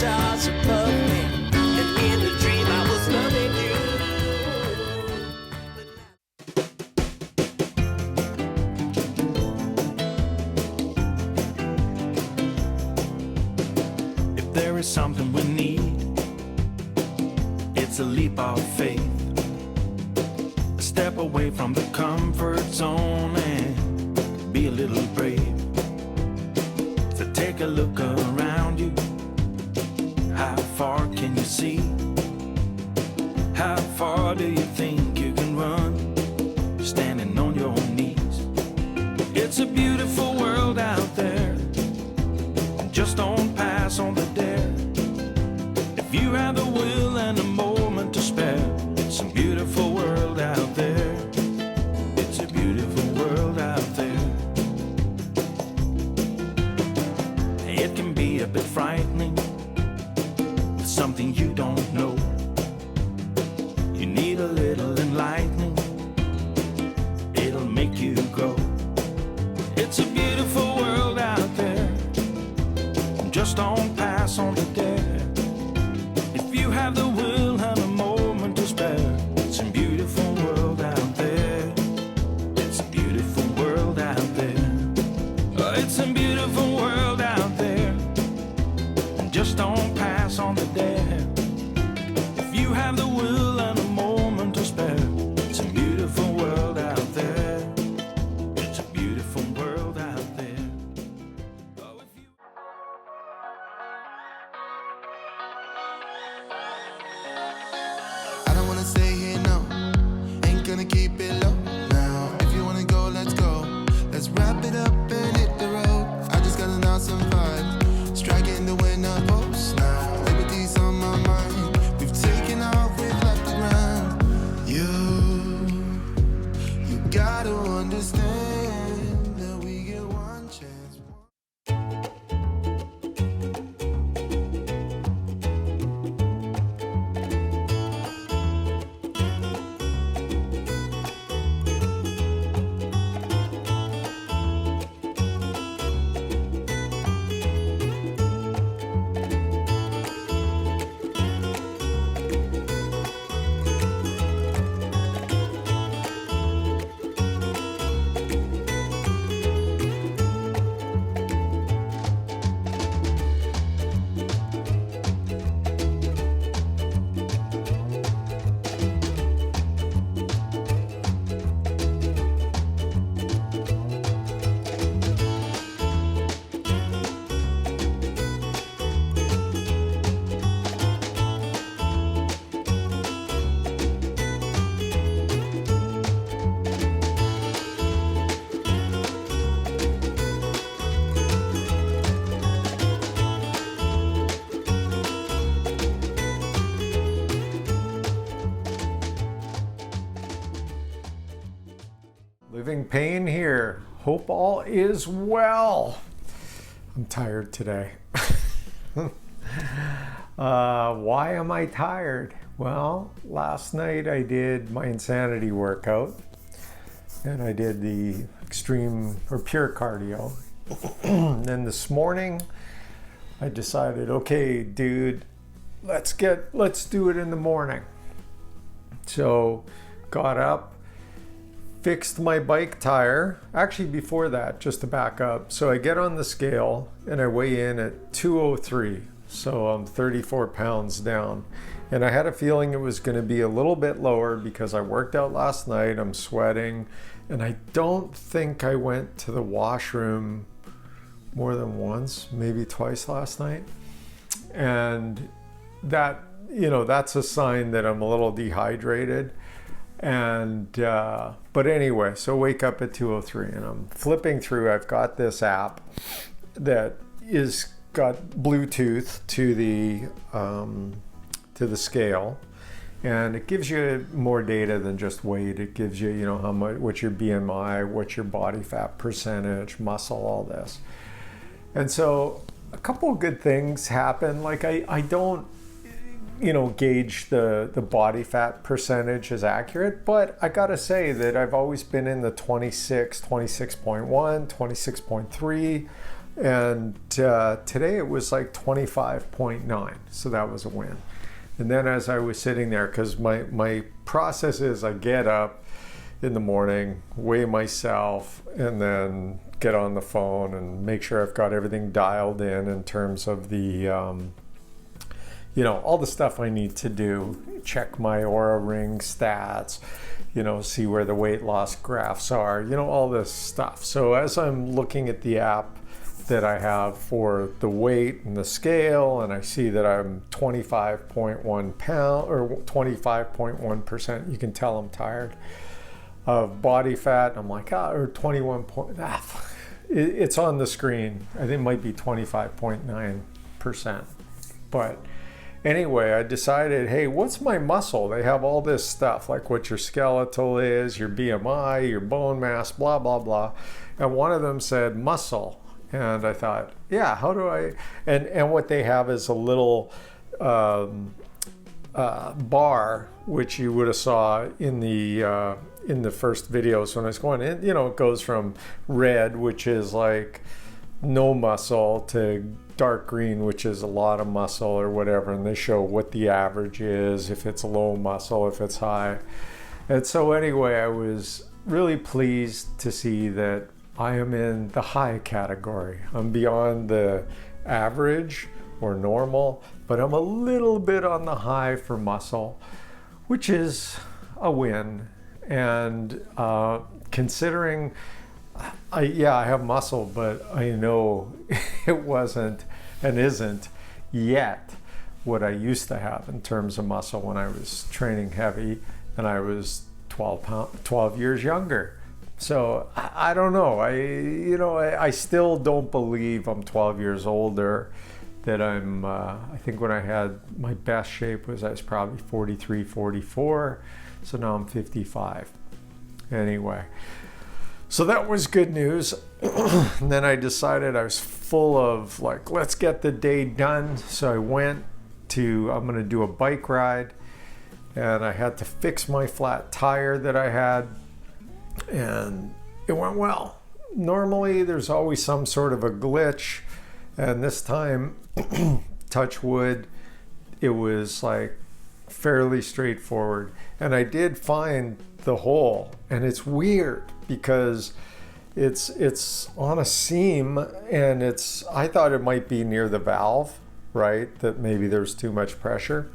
stars above me, and in the dream I was loving you. If there is something we need, it's a leap of faith. A step away from the comfort zone and be a little brave. So take a look around you. How far can you see? How far do you think you can run? Standing on your knees. It's a beautiful world out there. Just don't pass on the dare. If you have the will and a moment to spare, it's a beautiful world out there. It's a beautiful world out there. It can be a bit frightening, with something you don't know. You need a little enlightening, it'll make you grow. It's a beautiful world out there. Just don't pass on the dare. If you have the will and a moment to spare, it's a beautiful world out there. It's a beautiful world out there. Oh, it's a beautiful world out there. Just don't pass on the dare. If you have the will and a moment to spare, it's a beautiful world out there. It's a beautiful world out there. Oh, if you... I don't wanna stay here, no. Ain't gonna keep it low now. If you wanna go, let's go. Let's wrap it up and hit the road. I just got an awesome vibe, striking the winner post now. Liberty's on my mind. We've taken off, we've left the ground. You gotta understand that we get one chance. Living pain here. Hope all is well. I'm tired today. Why am I tired? Well, last night I did my insanity workout and I did the extreme or pure cardio. And then this morning I decided, okay, dude, let's do it in the morning. So got up, fixed my bike tire. Actually, before that, just to back up. So I get on the scale and I weigh in at 203. So I'm 34 pounds down. And I had a feeling it was going to be a little bit lower because I worked out last night. I'm sweating. And I don't think I went to the washroom more than once, maybe twice last night. And that, that's a sign that I'm a little dehydrated. And but anyway, so wake up at 2:03 and I'm flipping through. I've got this app that is got Bluetooth to the scale, and it gives you more data than just weight. It gives you, how much, what's your BMI, what's your body fat percentage, muscle, all this. And so a couple of good things happen. Like I don't gauge the body fat percentage as accurate, but I gotta say that I've always been in the 26, 26.1, 26.3 And today it was like 25.9. So that was a win. And then as I was sitting there, because my process is I get up in the morning, weigh myself, and then get on the phone and make sure I've got everything dialed in terms of the, all the stuff I need to do. Check my Aura Ring stats, see where the weight loss graphs are, all this stuff. So as I'm looking at the app that I have for the weight and the scale, and I see that I'm 25.1 pound or 25.1%, you can tell I'm tired, of body fat. I'm like, or 21 point, it's on the screen. I think it might be 25.9%. But anyway, I decided, hey, what's my muscle? They have all this stuff, like what your skeletal is, your BMI, your bone mass, blah, blah, blah. And one of them said muscle. And I thought, yeah, how do I, and what they have is a little bar, which you would have saw in the first videos when I was going in, it goes from red, which is like no muscle, to dark green, which is a lot of muscle or whatever. And they show what the average is, if it's low muscle, if it's high. And so anyway, I was really pleased to see that I am in the high category. I'm beyond the average or normal, but I'm a little bit on the high for muscle, which is a win. And considering, I have muscle, but I know it wasn't and isn't yet what I used to have in terms of muscle when I was training heavy and I was 12 years younger. So I don't know. I still don't believe I'm 12 years older. That I'm. I think when I had my best shape I was probably 43, 44. So now I'm 55. Anyway, so that was good news. And then I decided I was full of like, let's get the day done. So I went I'm going to do a bike ride, and I had to fix my flat tire that I had. And it went well. Normally there's always some sort of a glitch, and this time, touch wood, it was like fairly straightforward. And I did find the hole, and it's weird because it's on a seam, and I thought it might be near the valve, right? That maybe there's too much pressure.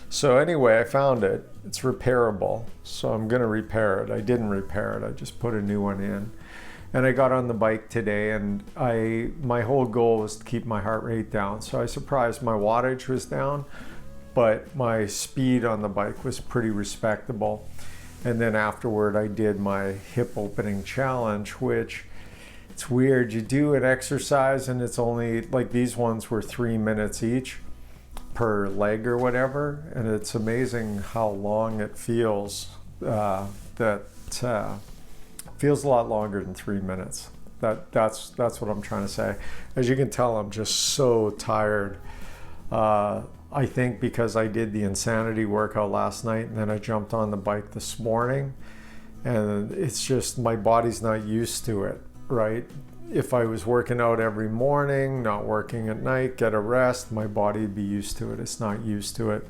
So anyway, I found it. It's repairable, so I'm going to repair it. I didn't repair it. I just put a new one in. And I got on the bike today, and my whole goal was to keep my heart rate down. So I was surprised my wattage was down, but my speed on the bike was pretty respectable. And then afterward, I did my hip opening challenge, which it's weird. You do an exercise, and it's only, like these ones were 3 minutes each per leg or whatever, and it's amazing how long it feels. Feels a lot longer than 3 minutes. That's what I'm trying to say. As you can tell, I'm just so tired. I think because I did the insanity workout last night, and then I jumped on the bike this morning, and it's just my body's not used to it, right? If I was working out every morning, not working at night, get a rest, my body would be used to it. It's not used to it.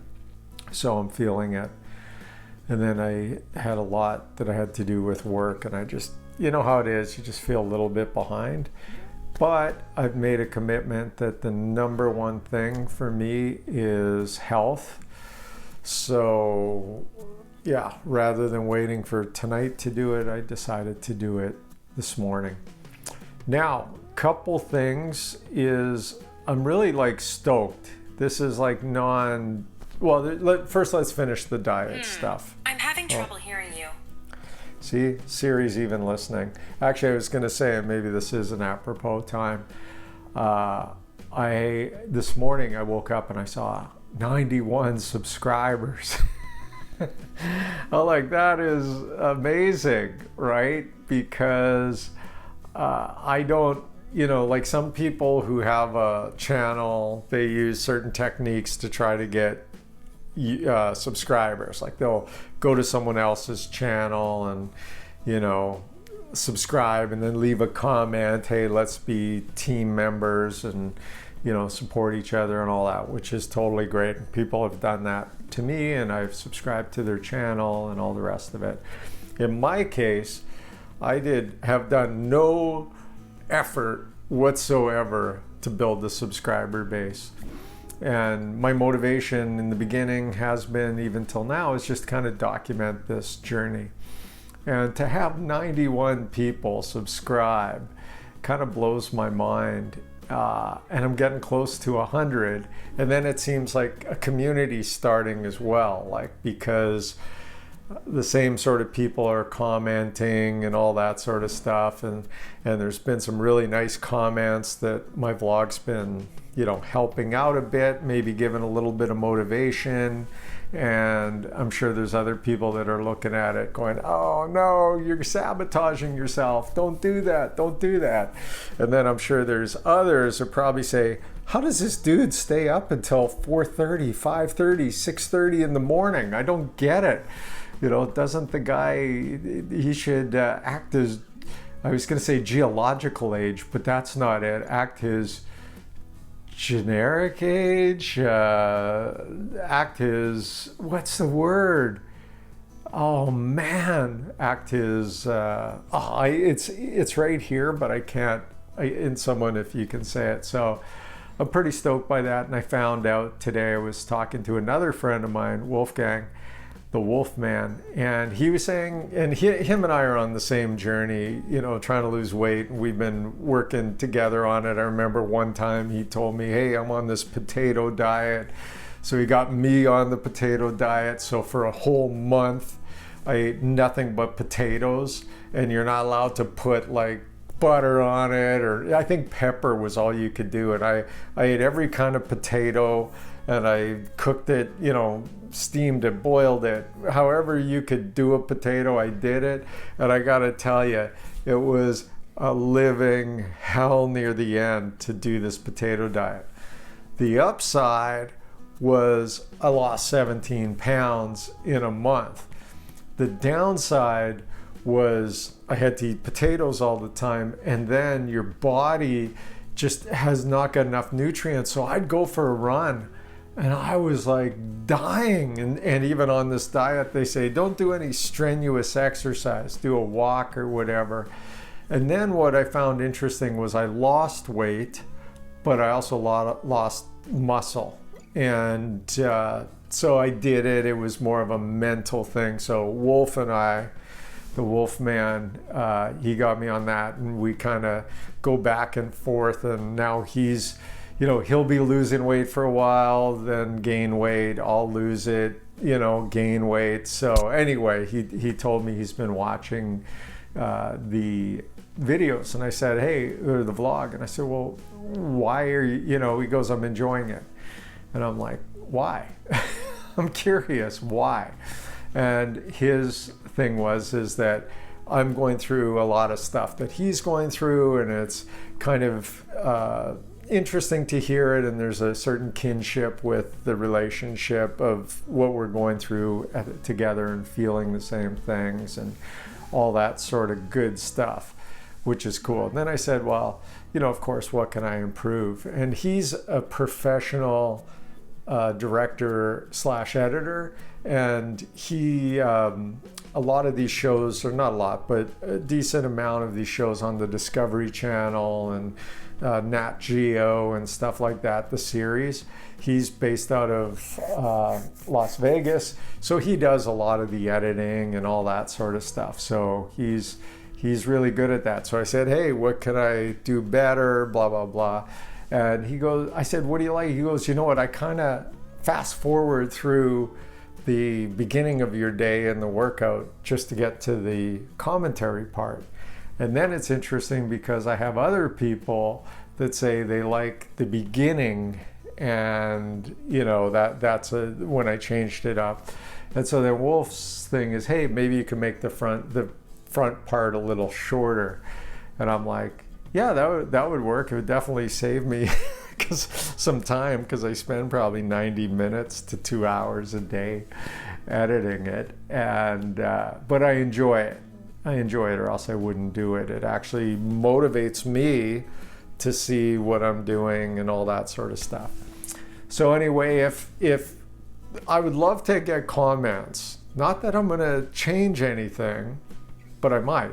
So I'm feeling it. And then I had a lot that I had to do with work, and I just, you know how it is, you just feel a little bit behind. But I've made a commitment that the number one thing for me is health. So yeah, rather than waiting for tonight to do it, I decided to do it this morning. Now, couple things is I'm really like stoked. This is like first let's finish the diet stuff. I'm having trouble hearing you. See, Siri's even listening. Actually, I was going to say, and maybe this is an apropos time. This morning I woke up and I saw 91 subscribers. I'm like, that is amazing, right? Because I don't, like some people who have a channel, they use certain techniques to try to get subscribers. Like they'll go to someone else's channel and subscribe and then leave a comment. Hey, let's be team members and, support each other and all that, which is totally great. People have done that to me, and I've subscribed to their channel and all the rest of it. In my case, I have done no effort whatsoever to build the subscriber base. And my motivation in the beginning has been, even till now, is just kind of document this journey. And to have 91 people subscribe kind of blows my mind. And I'm getting close to 100. And then it seems like a community starting as well, because the same sort of people are commenting and all that sort of stuff. And there's been some really nice comments that my vlog's been, helping out a bit, maybe giving a little bit of motivation. And I'm sure there's other people that are looking at it going, oh no, you're sabotaging yourself. Don't do that. Don't do that. And then I'm sure there's others that probably say, how does this dude stay up until 4:30, 5:30, 6:30 in the morning? I don't get it. Doesn't the guy, he should act his, I was going to say geological age, but that's not it. Act his generic age, act his, what's the word? Oh man, act his, it's right here, but I can't, in someone, if you can say it. So I'm pretty stoked by that. And I found out today, I was talking to another friend of mine, Wolfgang, the Wolfman, and he was saying, and him and I are on the same journey, trying to lose weight. We've been working together on it. I remember one time he told me, hey, I'm on this potato diet. So he got me on the potato diet. So for a whole month, I ate nothing but potatoes, and you're not allowed to put like butter on it, or I think pepper was all you could do. And I ate every kind of potato, and I cooked it, steamed it, boiled it, however you could do a potato, I did it. And I gotta tell you, it was a living hell near the end to do this potato diet. The upside was I lost 17 pounds in a month. The downside was I had to eat potatoes all the time, and then your body just has not got enough nutrients. So I'd go for a run, and I was like dying. And even on this diet, they say, don't do any strenuous exercise, do a walk or whatever. And then what I found interesting was I lost weight, but I also lost muscle. And so I did it. It was more of a mental thing. So Wolf and I, the Wolfman, he got me on that, and we kind of go back and forth. And now he's, he'll be losing weight for a while, then gain weight. I'll lose it, gain weight. So anyway, he told me he's been watching the videos, and I said, hey, or the vlog. And I said, well, why are you, he goes, I'm enjoying it. And I'm like, why? I'm curious, why? And his thing is that I'm going through a lot of stuff that he's going through, and it's kind of interesting to hear it, and there's a certain kinship with the relationship of what we're going through together and feeling the same things and all that sort of good stuff, which is cool. And then I said, well, of course, what can I improve? And he's a professional director / editor, and he a lot of these shows, or not a lot, but a decent amount of these shows on the Discovery Channel and Nat Geo and stuff like that, the series. He's based out of Las Vegas, so he does a lot of the editing and all that sort of stuff. So he's really good at that. So I said, hey, what can I do better, blah blah blah. And he goes, I said, what do you like? He goes, you know what, I kind of fast forward through the beginning of your day and the workout just to get to the commentary part. And then it's interesting because I have other people that say they like the beginning, and that's when I changed it up. And so then Wolf's thing is, hey, maybe you can make the front part a little shorter. And I'm like, yeah, that would work. It would definitely save me some time, because I spend probably 90 minutes to 2 hours a day editing it. And but I enjoy it. I enjoy it, or else I wouldn't do it. It actually motivates me to see what I'm doing and all that sort of stuff. So anyway, if I would love to get comments, not that I'm going to change anything, but I might,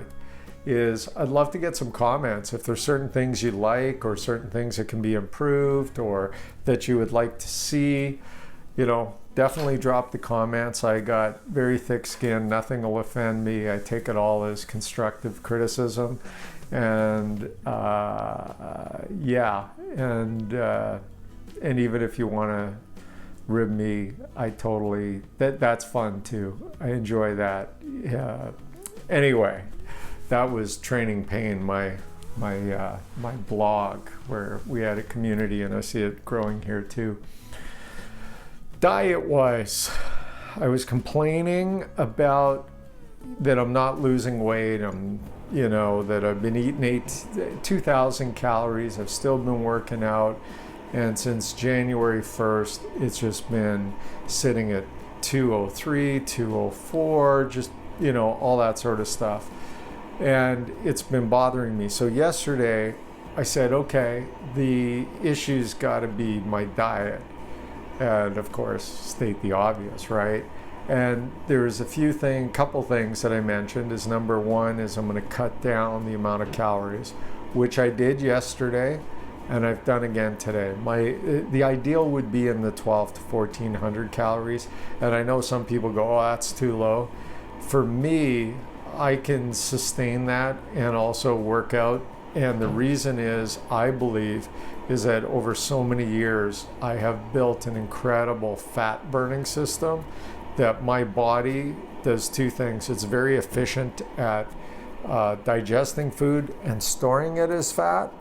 I'd love to get some comments. If there's certain things you like, or certain things that can be improved, or that you would like to see, definitely drop the comments. I got very thick skin. Nothing will offend me. I take it all as constructive criticism. And and even if you want to rib me, that's fun too. I enjoy that. Anyway, that was Training Pain, my blog, where we had a community, and I see it growing here too. Diet-wise, I was complaining about that I'm not losing weight. That I've been eating 2,000 calories. I've still been working out. And since January 1st, it's just been sitting at 203, 204, just, all that sort of stuff. And it's been bothering me. So yesterday I said, okay, the issue's got to be my diet. And of course, state the obvious, right? And there's couple things that I mentioned. Is number one is I'm going to cut down the amount of calories, which I did yesterday, and I've done again today. The ideal would be in the 12 to 1400 calories, and I know some people go, oh, that's too low. For me, I can sustain that and also work out. And the reason is, I believe, is that over so many years, I have built an incredible fat burning system that my body does two things. It's very efficient at digesting food and storing it as fat,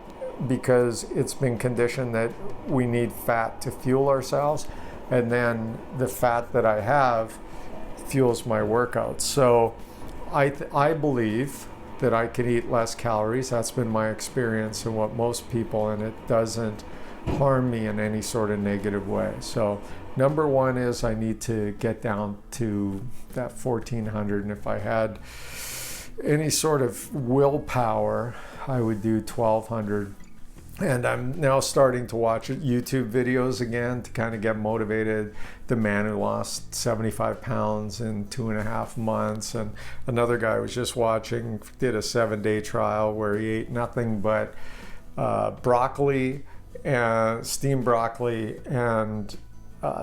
because it's been conditioned that we need fat to fuel ourselves. And then the fat that I have fuels my workouts. So I believe that I can eat less calories. That's been my experience and what most people, and it doesn't harm me in any sort of negative way. So number one is I need to get down to that 1400, and if I had any sort of willpower, I would do 1200. And I'm now starting to watch YouTube videos again to kind of get motivated. The man who lost 75 pounds in 2.5 months. And another guy I was just watching did a 7-day trial where he ate nothing but broccoli and steamed broccoli and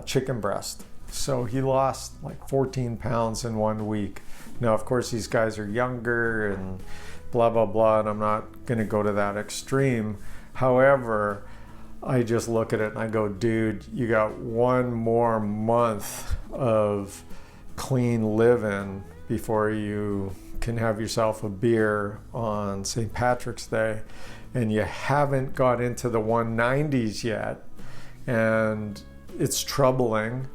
chicken breast. So he lost like 14 pounds in 1 week. Now, of course, these guys are younger and blah, blah, blah, and I'm not going to go to that extreme. However, I just look at it and I go, dude, you got 1 more month of clean living before you can have yourself a beer on St. Patrick's Day, and you haven't got into the 190s yet, and it's troubling.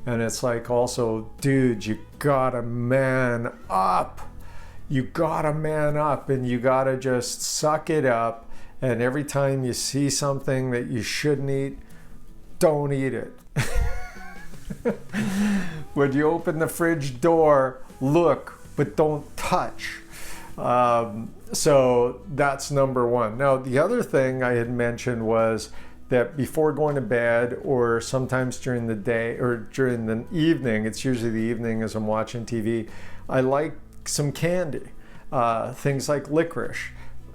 And it's like, also, dude, you gotta man up. You gotta man up, and you gotta just suck it up. And every time you see something that you shouldn't eat, don't eat it. When you open the fridge door, look, but don't touch. So that's number one. Now, the other thing I had mentioned was that before going to bed, or sometimes during the day or during the evening, it's usually the evening as I'm watching TV, I like some candy. Things like licorice,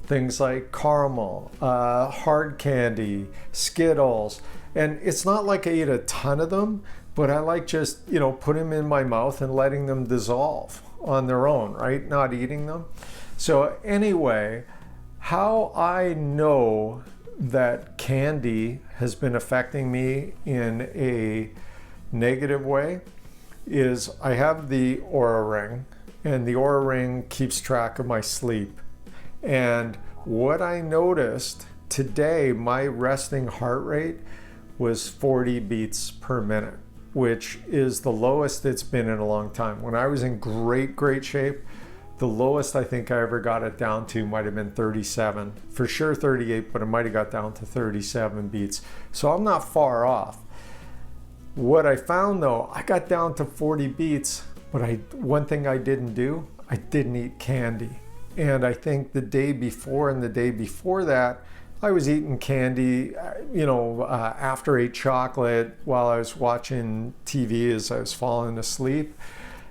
things like caramel, hard candy, Skittles. And it's not like I eat a ton of them, but I like just, put them in my mouth and letting them dissolve on their own, right? Not eating them. So anyway, how I know that candy has been affecting me in a negative way is I have the Oura Ring, and the Oura Ring keeps track of my sleep. And what I noticed today, my resting heart rate was 40 beats per minute, which is the lowest it's been in a long time. When I was in great shape, the lowest I think I ever got it down to might have been 37. For sure 38, but it might have got down to 37 beats. So I'm not far off. What I found though, I got down to 40 beats, but one thing I didn't do, I didn't eat candy. And I think the day before and the day before that, I was eating candy, after I ate chocolate while I was watching TV as I was falling asleep.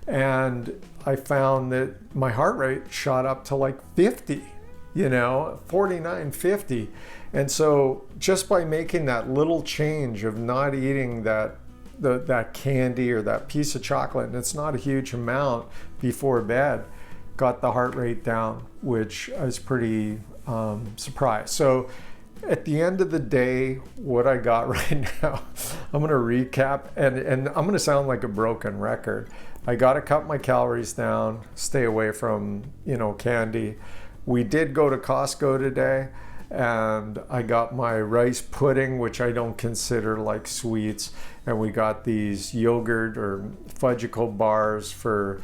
And I found that my heart rate shot up to like 50, 49, 50. And so just by making that little change of not eating that candy or that piece of chocolate, and it's not a huge amount before bed, got the heart rate down, which I was pretty surprised. So at the end of the day, what I got right now, I'm going to recap, and I'm going to sound like a broken record. I got to cut my calories down, stay away from, candy. We did go to Costco today, and I got my rice pudding, which I don't consider like sweets, and we got these yogurt or fudgicle bars for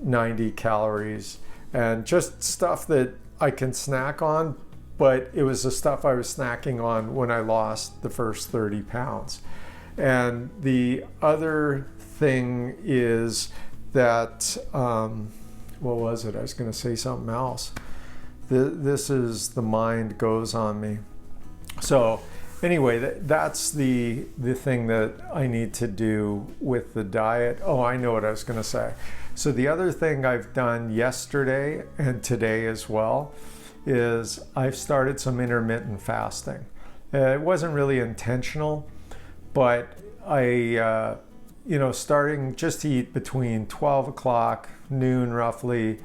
90 calories, and just stuff that I can snack on, but it was the stuff I was snacking on when I lost the first 30 pounds. And the other thing is that, what was it? I was going to say something else. This is the mind goes on me. So anyway, that's the thing that I need to do with the diet. Oh, I know what I was going to say. So the other thing I've done yesterday and today as well is I've started some intermittent fasting. It wasn't really intentional, but I, starting just to eat between 12 o'clock, noon roughly,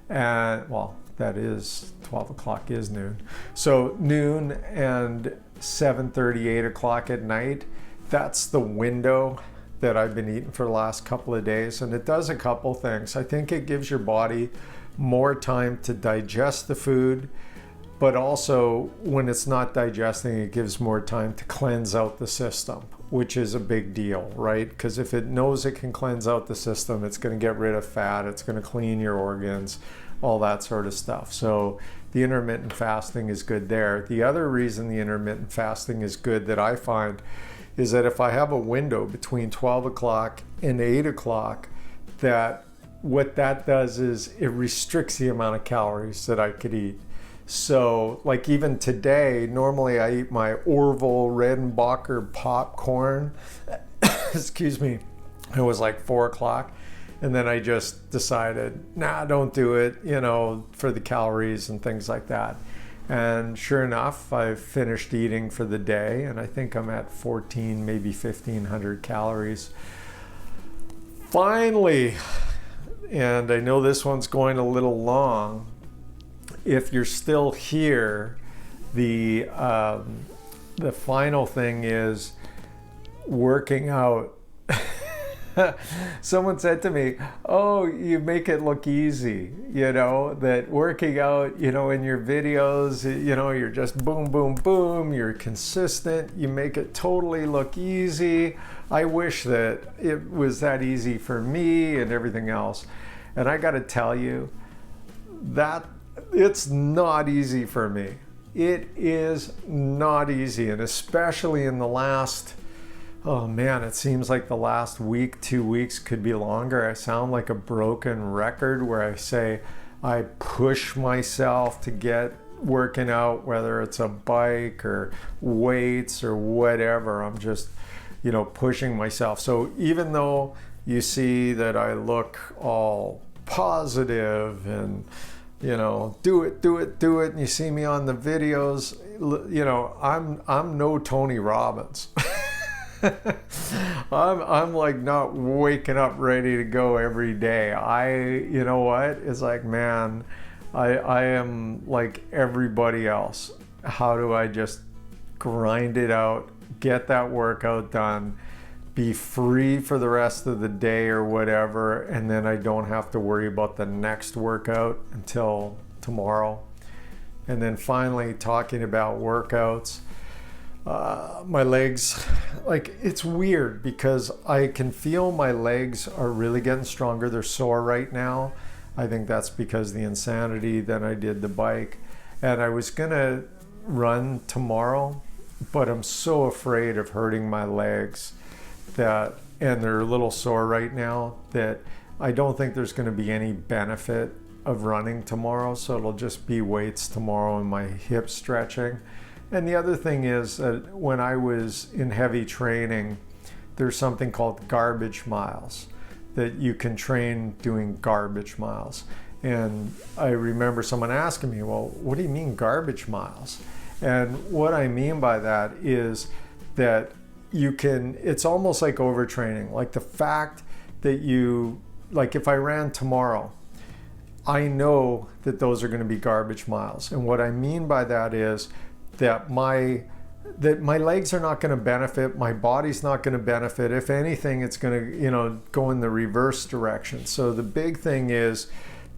and that is 12 o'clock is noon. So noon and 7:30, 8 o'clock at night, that's the window that I've been eating for the last couple of days. And it does a couple things. I think it gives your body more time to digest the food, but also when it's not digesting, it gives more time to cleanse out the system, which is a big deal, right? Because if it knows it can cleanse out the system, it's going to get rid of fat, it's going to clean your organs, all that sort of stuff. So the intermittent fasting is good there. The other reason the intermittent fasting is good that I find is that if I have a window between 12 o'clock and 8 o'clock, that what that does is it restricts the amount of calories that I could eat. So like even today, normally I eat my Orville Redenbacher popcorn. Excuse me. It was like 4 o'clock. And then I just decided, nah, don't do it, for the calories and things like that. And sure enough, I've finished eating for the day, and I think I'm at 14, maybe 1,500 calories. Finally, and I know this one's going a little long, if you're still here, the final thing is working out. Someone said to me, oh, you make it look easy, that working out, in your videos, you're just boom, boom, boom, you're consistent, you make it totally look easy. I wish that it was that easy for me and everything else. And I got to tell you that it's not easy for me. It is not easy. And especially in the last, oh man, it seems like the last week, 2 weeks could be longer. I sound like a broken record where I say I push myself to get working out, whether it's a bike or weights or whatever. I'm just, pushing myself. So even though you see that I look all positive and, do it, and you see me on the videos, I'm no Tony Robbins. I'm like not waking up ready to go every day. It's like, man, I am like everybody else. How do I just grind it out, get that workout done, be free for the rest of the day or whatever, and then I don't have to worry about the next workout until tomorrow. And then finally, talking about workouts, my legs, like, it's weird because I can feel my legs are really getting stronger. They're sore right now. I think that's because of the insanity. Then I did the bike, and I was gonna run tomorrow, but I'm so afraid of hurting my legs and they're a little sore right now, that I don't think there's going to be any benefit of running tomorrow, so it'll just be weights tomorrow and my hip stretching. And the other thing is that when I was in heavy training, there's something called garbage miles, that you can train doing garbage miles. And I remember someone asking me, well, what do you mean garbage miles? And what I mean by that is that you can, it's almost like overtraining. Like the fact that you, like if I ran tomorrow, I know that those are going to be garbage miles. And what I mean by that is that my legs are not going to benefit, my body's not going to benefit. If anything, it's going to, go in the reverse direction. So the big thing is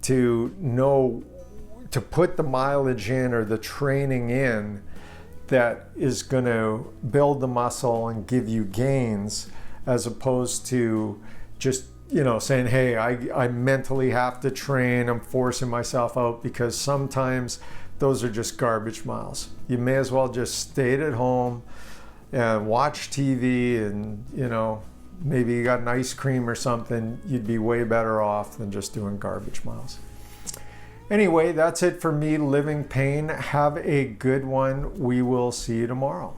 to know, to put the mileage in or the training in that is going to build the muscle and give you gains, as opposed to just saying, hey, I mentally have to train, I'm forcing myself out, because sometimes those are just garbage miles. You may as well just stay at home and watch TV and, maybe you got an ice cream or something. You'd be way better off than just doing garbage miles. Anyway, that's it for me, Living Pain. Have a good one. We will see you tomorrow.